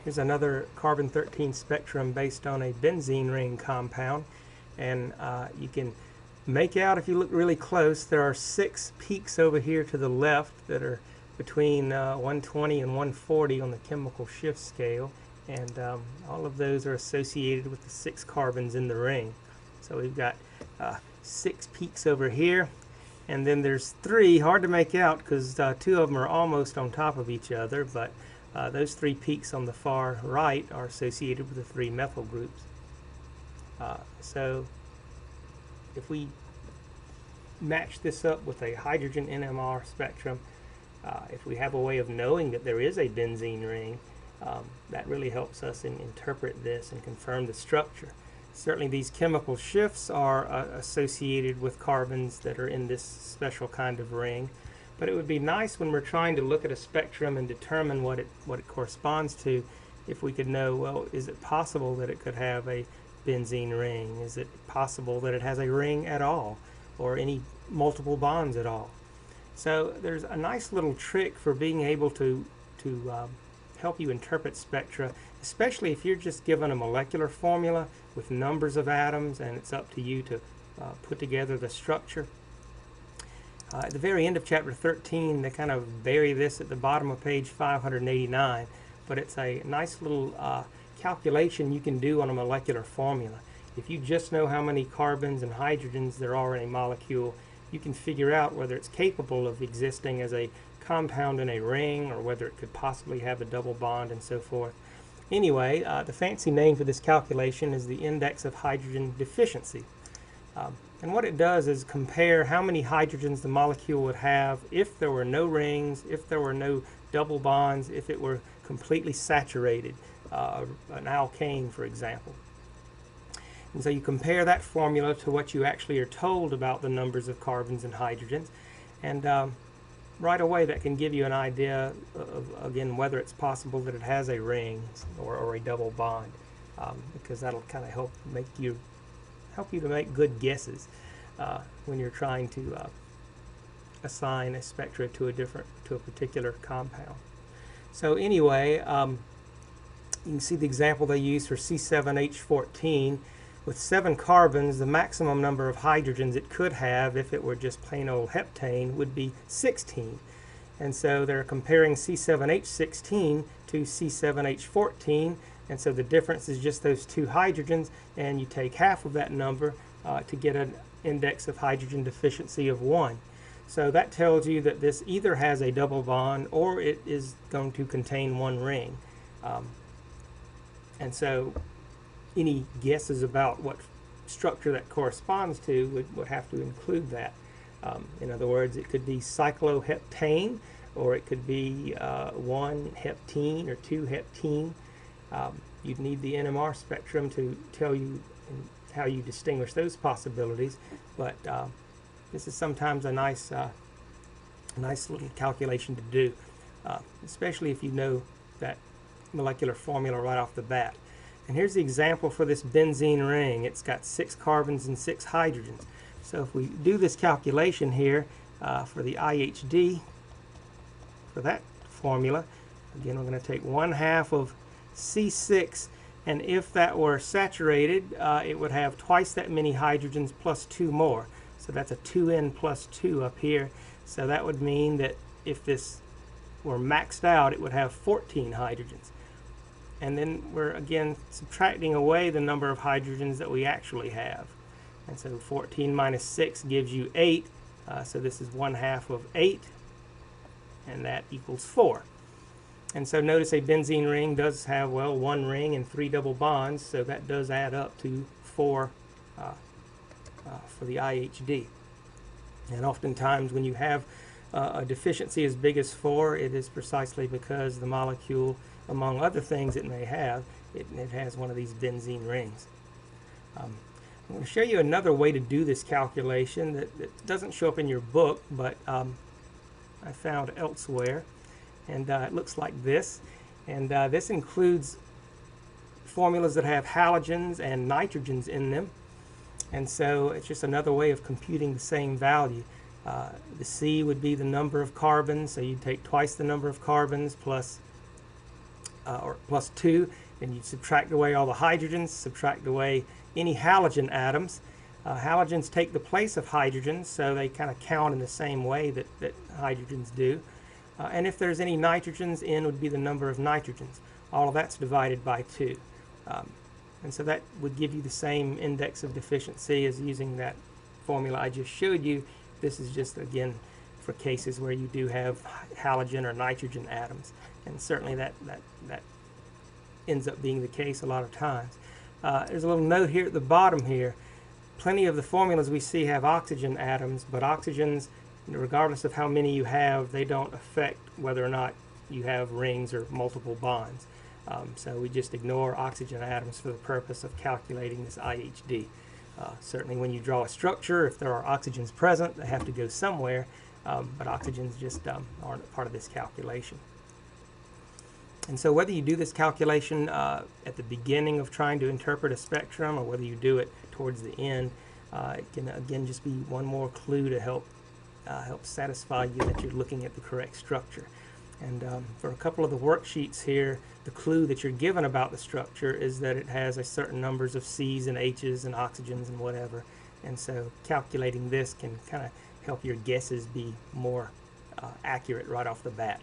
Here's another carbon-13 spectrum based on a benzene ring compound, and you can make out, if you look really close, there are 6 peaks over here to the left that are between 120 and 140 on the chemical shift scale, and all of those are associated with the 6 carbons in the ring. So we've got 6 peaks over here, and then there's 3, hard to make out because 2 of them are almost on top of each other, but those 3 peaks on the far right are associated with the 3 methyl groups. So if we match this up with a hydrogen NMR spectrum, if we have a way of knowing that there is a benzene ring, that really helps us interpret this and confirm the structure. Certainly these chemical shifts are associated with carbons that are in this special kind of ring, but it would be nice when we're trying to look at a spectrum and determine what it corresponds to, if we could know, well, is it possible that it could have a benzene ring? Is it possible that it has a ring at all, or any multiple bonds at all? So there's a nice little trick for being able to help you interpret spectra, especially if you're just given a molecular formula with numbers of atoms and it's up to you to put together the structure. At the very end of chapter 13, they kind of bury this at the bottom of page 589, but it's a nice little calculation you can do on a molecular formula. If you just know how many carbons and hydrogens there are in a molecule, you can figure out whether it's capable of existing as a compound in a ring, or whether it could possibly have a double bond and so forth. Anyway, the fancy name for this calculation is the index of hydrogen deficiency. And what it does is compare how many hydrogens the molecule would have if there were no rings, if there were no double bonds, if it were completely saturated, an alkane, for example. And so you compare that formula to what you actually are told about the numbers of carbons and hydrogens, and right away that can give you an idea of, again, whether it's possible that it has a ring or a double bond, because that'll kind of help you to make good guesses when you're trying to assign a spectra to a particular compound. So anyway, you can see the example they use for C7H14. With 7 carbons, the maximum number of hydrogens it could have, if it were just plain old heptane, would be 16. And so they're comparing C7H16 to C7H14, and so the difference is just those 2 hydrogens, and you take half of that number to get an index of hydrogen deficiency of 1. So that tells you that this either has a double bond or it is going to contain 1 ring. And so any guesses about what structure that corresponds to would have to include that. In other words, it could be cycloheptane, or it could be 1 heptene or 2 heptene. You'd need the NMR spectrum to tell you how you distinguish those possibilities, but this is sometimes a nice little calculation to do, especially if you know that molecular formula right off the bat. And here's the example for this benzene ring. It's got 6 carbons and 6 hydrogens. So if we do this calculation here for the IHD, for that formula, again we're going to take 1/2 of C6, and if that were saturated, it would have twice that many hydrogens plus 2 more. So that's a 2n plus 2 up here. So that would mean that if this were maxed out, it would have 14 hydrogens. And then we're again subtracting away the number of hydrogens that we actually have. And so 14 minus 6 gives you 8. So this is 1/2 of 8, and that equals 4. And so notice a benzene ring does have, well, 1 ring and 3 double bonds, so that does add up to 4 for the IHD. And oftentimes when you have a deficiency as big as 4, it is precisely because the molecule, among other things it may have, it has one of these benzene rings. I'm going to show you another way to do this calculation that doesn't show up in your book, but I found elsewhere, and it looks like this. And this includes formulas that have halogens and nitrogens in them, and so it's just another way of computing the same value. The C would be the number of carbons, so you'd take twice the number of carbons plus or plus 2, then you subtract away all the hydrogens, subtract away any halogen atoms. Halogens take the place of hydrogens, so they kind of count in the same way that hydrogens do. And if there's any nitrogens, N would be the number of nitrogens. All of that's divided by 2. And so that would give you the same index of deficiency as using that formula I just showed you. This is just, again, for cases where you do have halogen or nitrogen atoms. And certainly that ends up being the case a lot of times. There's a little note here at the bottom here. Plenty of the formulas we see have oxygen atoms, but oxygens, regardless of how many you have, they don't affect whether or not you have rings or multiple bonds. So we just ignore oxygen atoms for the purpose of calculating this IHD. Certainly when you draw a structure, if there are oxygens present, they have to go somewhere, but oxygens just aren't part of this calculation. And so whether you do this calculation at the beginning of trying to interpret a spectrum or whether you do it towards the end, it can again just be one more clue to help satisfy you that you're looking at the correct structure. And for a couple of the worksheets here, the clue that you're given about the structure is that it has a certain numbers of C's and H's and oxygens and whatever. And so calculating this can kind of help your guesses be more accurate right off the bat.